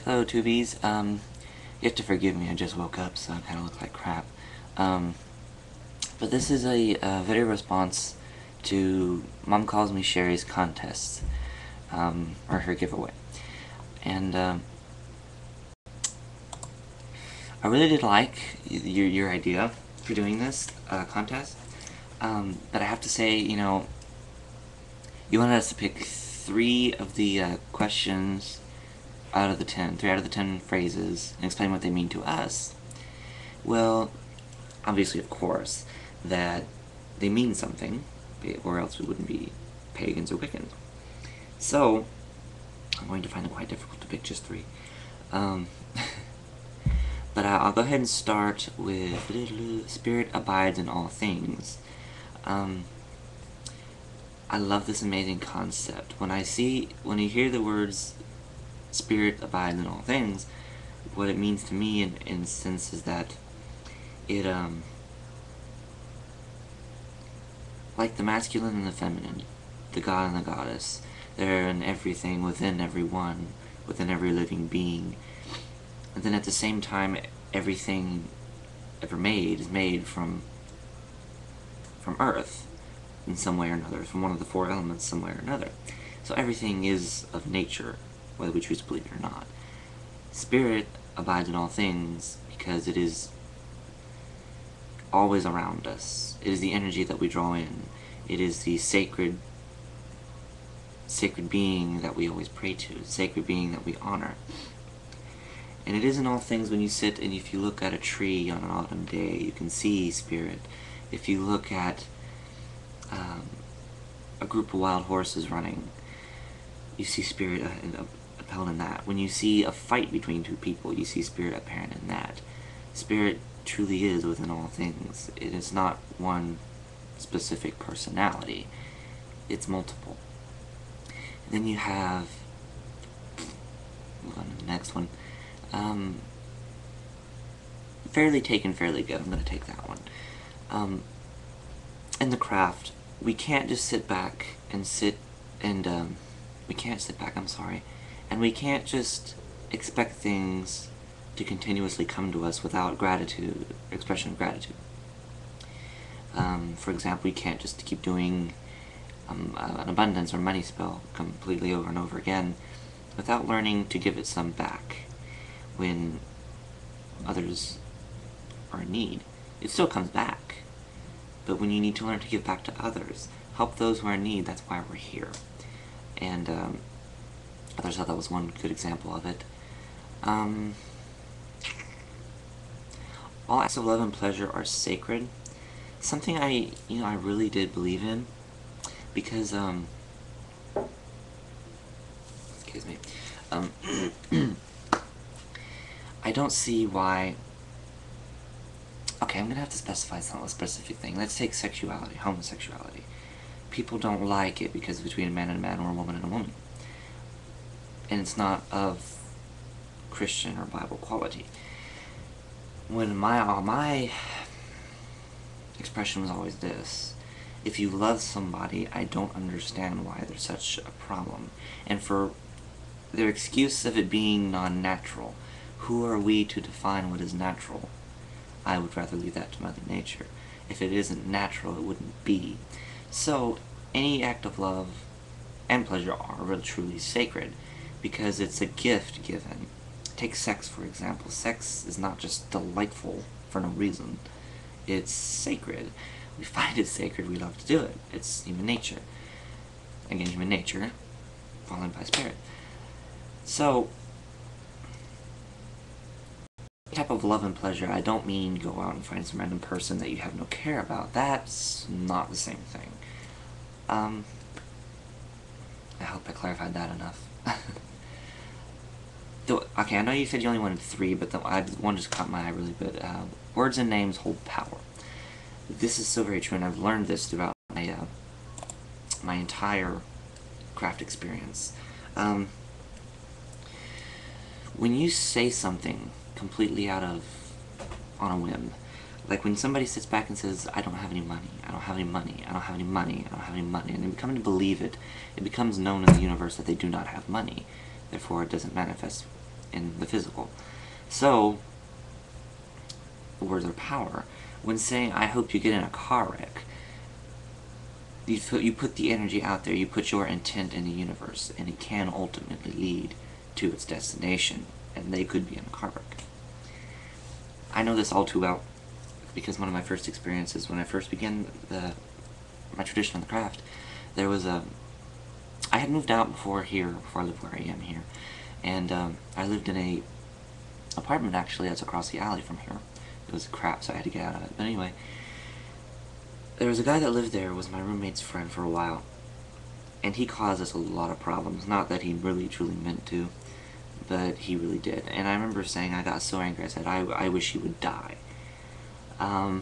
Hello, Tubies. You have to forgive me, I just woke up, so I kind of look like crap. But this is a video response to Mom Calls Me Sherry's contest, or her giveaway. And, I really did like your idea for doing this, contest. But I have to say, you wanted us to pick 3 of the, questions out of the 10, 3 out of the 10 phrases, and explain what they mean to us. Well, obviously, of course, that they mean something, or else we wouldn't be pagans or Wiccans. So, I'm going to find it quite difficult to pick just 3. But I'll go ahead and start with Spirit abides in all things. I love this amazing concept. When you hear the words Spirit abides in all things, what it means to me in a sense is that it, like the masculine and the feminine, the god and the goddess, they're in everything, within everyone, within every living being. And then at the same time, everything ever made is made from earth in some way or another, from one of the 4 elements some way or another. So everything is of nature, whether we choose to believe it or not. Spirit abides in all things because it is always around us. It is the energy that we draw in. It is the sacred being that we always pray to, sacred being that we honor. And it is in all things. When you sit and if you look at a tree on an autumn day, you can see Spirit. If you look at a group of wild horses running, you see Spirit apparent in that. When you see a fight between 2 people, you see Spirit apparent in that. Spirit truly is within all things. It is not one specific personality. It's multiple. And then you have, move on to the next one. Fairly taken, fairly good. I'm going to take that one. In the craft, we can't just sit back and we can't sit back, and we can't just expect things to continuously come to us without gratitude, expression of gratitude. For example, we can't just keep doing an abundance or money spell completely over and over again without learning to give it some back when others are in need. It still comes back, but when you need to learn to give back to others, help those who are in need, that's why we're here. And others thought that was one good example of it. All acts of love and pleasure are sacred. Something I really did believe in, because excuse me, I don't see why. Okay, I'm gonna have to specify some specific thing. Let's take sexuality, homosexuality. People don't like it because it's between a man and a man, or a woman and a woman, and it's not of Christian or Bible quality. When my expression was always this: if you love somebody, I don't understand why there's such a problem. And for their excuse of it being non-natural, who are we to define what is natural? I would rather leave that to Mother Nature. If it isn't natural, it wouldn't be. So, any act of love and pleasure are really truly sacred, because it's a gift given. Take sex, for example. Sex is not just delightful for no reason. It's sacred. We find it sacred, we love to do it. It's human nature. Again, human nature, fallen by Spirit. So, type of love and pleasure, I don't mean go out and find some random person that you have no care about. That's not the same thing. I hope I clarified that enough. Okay, I know you said you only wanted 3, but one just caught my eye really good. Words and names hold power. This is so very true, and I've learned this throughout my entire craft experience. When you say something completely on a whim, like when somebody sits back and says, I don't have any money, I don't have any money, I don't have any money, I don't have any money, and they become to believe it, it becomes known in the universe that they do not have money. Therefore, it doesn't manifest in the physical. So, words are power. When saying, I hope you get in a car wreck, you put the energy out there, you put your intent in the universe, and it can ultimately lead to its destination, and they could be in a car wreck. I know this all too well, because one of my first experiences, when I first began my tradition of the craft, there was I had moved out before I lived where I am here, and I lived in a apartment actually that's across the alley from here. It was crap, so I had to get out of it. But anyway, there was a guy that lived there, was my roommate's friend for a while, and he caused us a lot of problems. Not that he really truly meant to, but he really did. And I remember saying, I got so angry, I said, I wish he would die. I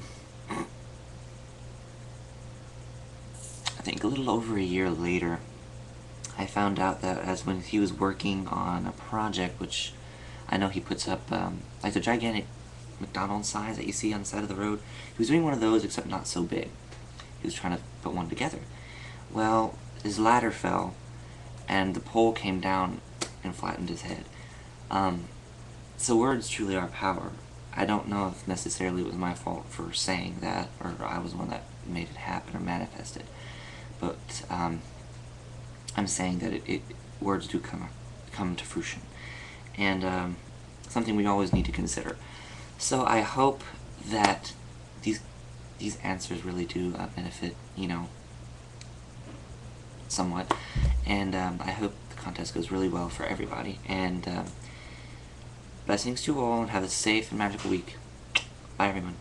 think a little over a year later, I found out that when he was working on a project, which I know he puts up, like the gigantic McDonald's signs that you see on the side of the road, he was doing one of those, except not so big. He was trying to put one together. Well, his ladder fell, and the pole came down and flattened his head. So words truly are power. I don't know if necessarily it was my fault for saying that, or I was the one that made it happen or manifested. But I'm saying that words do come to fruition, and something we always need to consider. So I hope that these answers really do benefit, somewhat, and I hope the contest goes really well for everybody, and blessings to all, and have a safe and magical week. Bye, everyone.